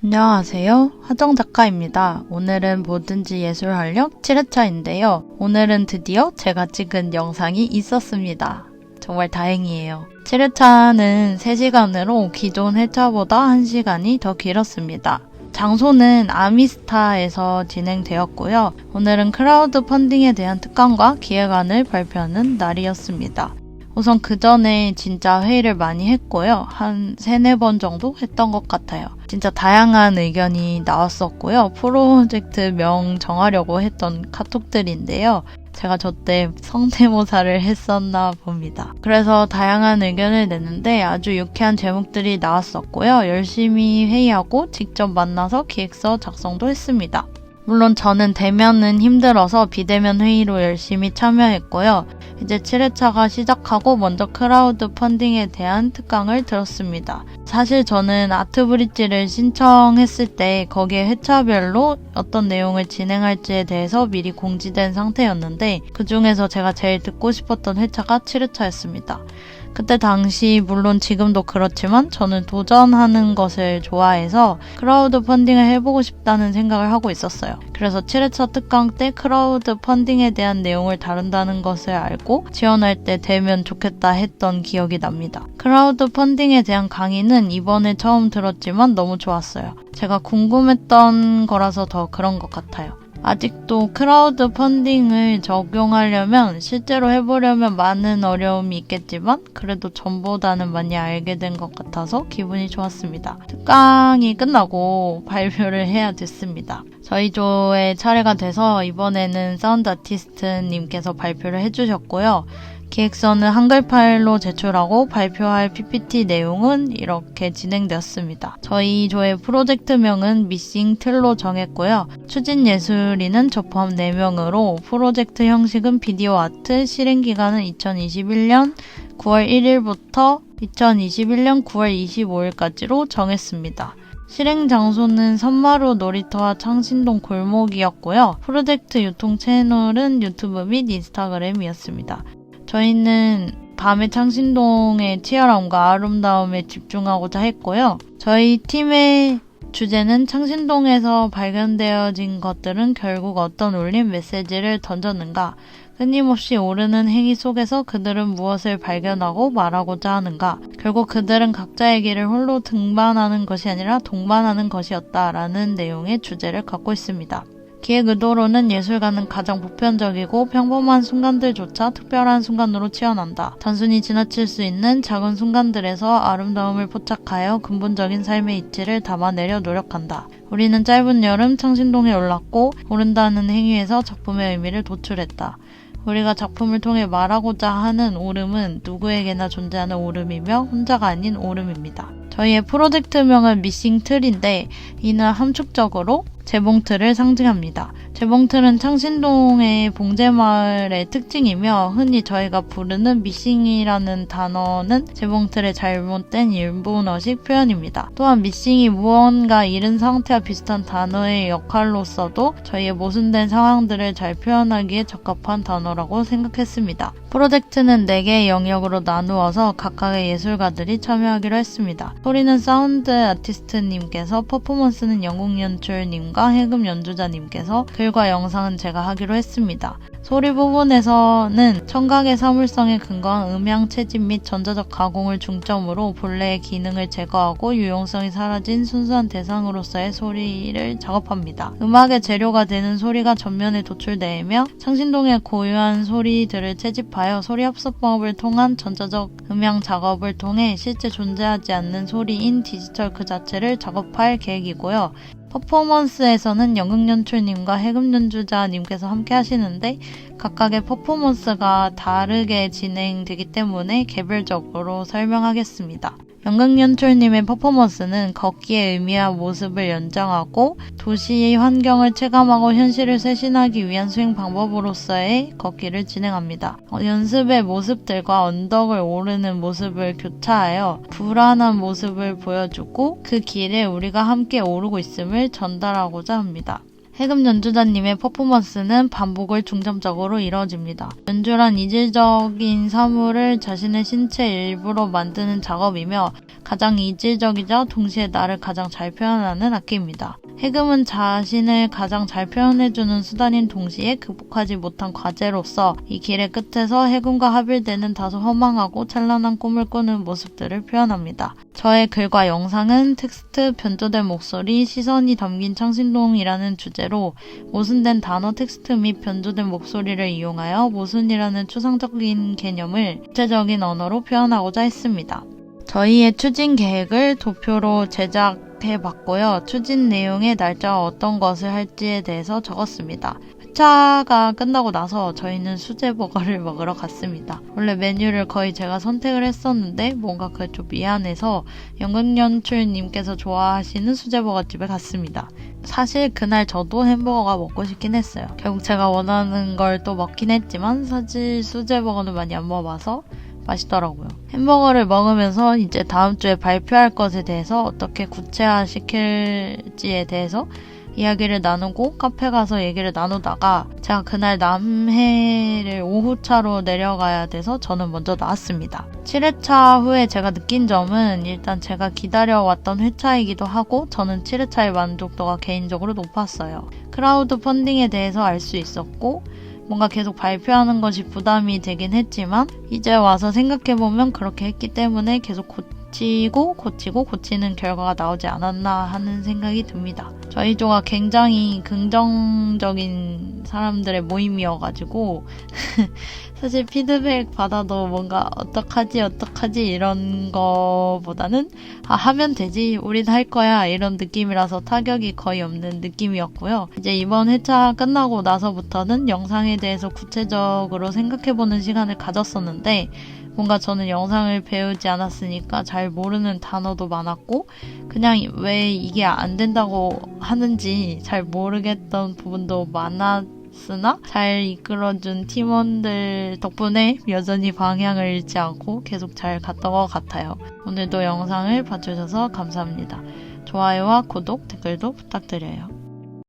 안녕하세요. 하정 작가입니다. 오늘은 뭐든지 예술 활력 7회차인데요. 오늘은 드디어 제가 찍은 영상이 있었습니다. 정말 다행이에요. 7회차는 3시간으로 기존 회차보다 1시간이 더 길었습니다. 장소는 아미스타에서 진행되었고요. 오늘은 크라우드 펀딩에 대한 특강과 기획안을 발표하는 날이었습니다. 우선 그 전에 진짜 회의를 많이 했고요. 한 3-4번 정도 했던 것 같아요. 진짜 다양한 의견이 나왔었고요. 프로젝트명 정하려고 했던 카톡들인데요. 제가 저때 성대모사를 했었나 봅니다. 그래서 다양한 의견을 냈는데 아주 유쾌한 제목들이 나왔었고요. 열심히 회의하고 직접 만나서 기획서 작성도 했습니다. 물론 저는 대면은 힘들어서 비대면 회의로 열심히 참여했고요. 이제 7회차가 시작하고 먼저 크라우드 펀딩에 대한 특강을 들었습니다. 사실 저는 아트브릿지를 신청했을 때 거기에 회차별로 어떤 내용을 진행할지에 대해서 미리 공지된 상태였는데 그 중에서 제가 제일 듣고 싶었던 회차가 7회차였습니다. 그때 당시 물론 지금도 그렇지만 저는 도전하는 것을 좋아해서 크라우드 펀딩을 해보고 싶다는 생각을 하고 있었어요. 그래서 7회차 특강 때 크라우드 펀딩에 대한 내용을 다룬다는 것을 알고 지원할 때 되면 좋겠다 했던 기억이 납니다. 크라우드 펀딩에 대한 강의는 이번에 처음 들었지만 너무 좋았어요. 제가 궁금했던 거라서 더 그런 것 같아요. 아직도 크라우드 펀딩을 적용하려면 실제로 해보려면 많은 어려움이 있겠지만 그래도 전보다는 많이 알게 된 것 같아서 기분이 좋았습니다. 특강이 끝나고 발표를 해야 됐습니다. 저희 조의 차례가 돼서 이번에는 사운드 아티스트님께서 발표를 해주셨고요. 기획서는 한글 파일로 제출하고 발표할 PPT 내용은 이렇게 진행되었습니다. 저희 조의 프로젝트명은 미싱 틀로 정했고요. 추진예술인은 저 포함 4명으로 프로젝트 형식은 비디오 아트, 실행기간은 2021년 9월 1일부터 2021년 9월 25일까지로 정했습니다. 실행 장소는 선마루 놀이터와 창신동 골목이었고요. 프로젝트 유통 채널은 유튜브 및 인스타그램이었습니다. 저희는 밤의 창신동의 치열함과 아름다움에 집중하고자 했고요. 저희 팀의 주제는 창신동에서 발견되어진 것들은 결국 어떤 울림 메시지를 던졌는가? 끊임없이 오르는 행위 속에서 그들은 무엇을 발견하고 말하고자 하는가? 결국 그들은 각자의 길을 홀로 등반하는 것이 아니라 동반하는 것이었다라는 내용의 주제를 갖고 있습니다. 기획 의도로는 예술가는 가장 보편적이고 평범한 순간들조차 특별한 순간으로 치환한다. 단순히 지나칠 수 있는 작은 순간들에서 아름다움을 포착하여 근본적인 삶의 이치를 담아내려 노력한다. 우리는 짧은 여름 창신동에 올랐고 오른다는 행위에서 작품의 의미를 도출했다. 우리가 작품을 통해 말하고자 하는 오름은 누구에게나 존재하는 오름이며 혼자가 아닌 오름입니다. 저희의 프로젝트명은 미싱 틀인데 이는 함축적으로 재봉틀을 상징합니다. 재봉틀은 창신동의 봉제마을의 특징이며 흔히 저희가 부르는 미싱이라는 단어는 재봉틀의 잘못된 일본어식 표현입니다. 또한 미싱이 무언가 잃은 상태와 비슷한 단어의 역할로서도 저희의 모순된 상황들을 잘 표현하기에 적합한 단어라고 생각했습니다. 프로젝트는 4개의 영역으로 나누어서 각각의 예술가들이 참여하기로 했습니다. 소리는 사운드 아티스트님께서, 퍼포먼스는 영국 연출님과 해금 연주자님께서, 글과 영상은 제가 하기로 했습니다. 소리 부분에서는 청각의 사물성에 근거한 음향 채집 및 전자적 가공을 중점으로 본래의 기능을 제거하고 유용성이 사라진 순수한 대상으로서의 소리를 작업합니다. 음악의 재료가 되는 소리가 전면에 도출되며 창신동의 고유한 소리들을 채집하여 소리 합성법을 통한 전자적 음향 작업을 통해 실제 존재하지 않는 소리인 디지털 그 자체를 작업할 계획이고요. 퍼포먼스에서는 연극연출님과 해금연주자님께서 함께 하시는데 각각의 퍼포먼스가 다르게 진행되기 때문에 개별적으로 설명하겠습니다. 연극연출님의 퍼포먼스는 걷기의 의미와 모습을 연장하고 도시의 환경을 체감하고 현실을 쇄신하기 위한 수행 방법으로서의 걷기를 진행합니다. 연습의 모습들과 언덕을 오르는 모습을 교차하여 불안한 모습을 보여주고 그 길에 우리가 함께 오르고 있음을 전달하고자 합니다. 해금 연주자님의 퍼포먼스는 반복을 중점적으로 이루어집니다. 연주란 이질적인 사물을 자신의 신체 일부로 만드는 작업이며 가장 이질적이자 동시에 나를 가장 잘 표현하는 악기입니다. 해금은 자신을 가장 잘 표현해주는 수단인 동시에 극복하지 못한 과제로서 이 길의 끝에서 해금과 합일되는 다소 허망하고 찬란한 꿈을 꾸는 모습들을 표현합니다. 저의 글과 영상은 텍스트, 변조된 목소리, 시선이 담긴 창신동이라는 주제로 모순된 단어 텍스트 및 변조된 목소리를 이용하여 모순이라는 추상적인 개념을 구체적인 언어로 표현하고자 했습니다. 저희의 추진 계획을 도표로 제작해봤고요. 추진 내용의 날짜와 어떤 것을 할지에 대해서 적었습니다. 회차가 끝나고 나서 저희는 수제버거를 먹으러 갔습니다. 원래 메뉴를 거의 제가 선택을 했었는데 뭔가 그게 좀 미안해서 연극연출님께서 좋아하시는 수제버거집에 갔습니다. 사실 그날 저도 햄버거가 먹고 싶긴 했어요. 결국 제가 원하는 걸 또 먹긴 했지만 사실 수제버거는 많이 안 먹어봐서 맛있더라고요. 햄버거를 먹으면서 이제 다음 주에 발표할 것에 대해서 어떻게 구체화시킬지에 대해서 이야기를 나누고 카페 가서 얘기를 나누다가 제가 그날 남해를 오후차로 내려가야 돼서 저는 먼저 나왔습니다. 7회차 후에 제가 느낀 점은 일단 제가 기다려왔던 회차이기도 하고 저는 7회차의 만족도가 개인적으로 높았어요. 크라우드 펀딩에 대해서 알 수 있었고 뭔가 계속 발표하는 것이 부담이 되긴 했지만 이제 와서 생각해보면 그렇게 했기 때문에 계속 고치는 결과가 나오지 않았나 하는 생각이 듭니다. 저희 조가 굉장히 긍정적인 사람들의 모임이어가지고 사실 피드백 받아도 뭔가 어떡하지 이런 거보다는 하면 되지 우린 할 거야 이런 느낌이라서 타격이 거의 없는 느낌이었고요. 이제 이번 회차 끝나고 나서부터는 영상에 대해서 구체적으로 생각해보는 시간을 가졌었는데 뭔가 저는 영상을 배우지 않았으니까 잘 모르는 단어도 많았고 그냥 왜 이게 안 된다고 하는지 잘 모르겠던 부분도 많았으나 잘 이끌어준 팀원들 덕분에 여전히 방향을 잃지 않고 계속 잘 갔던 것 같아요. 오늘도 영상을 봐주셔서 감사합니다. 좋아요와 구독, 댓글도 부탁드려요.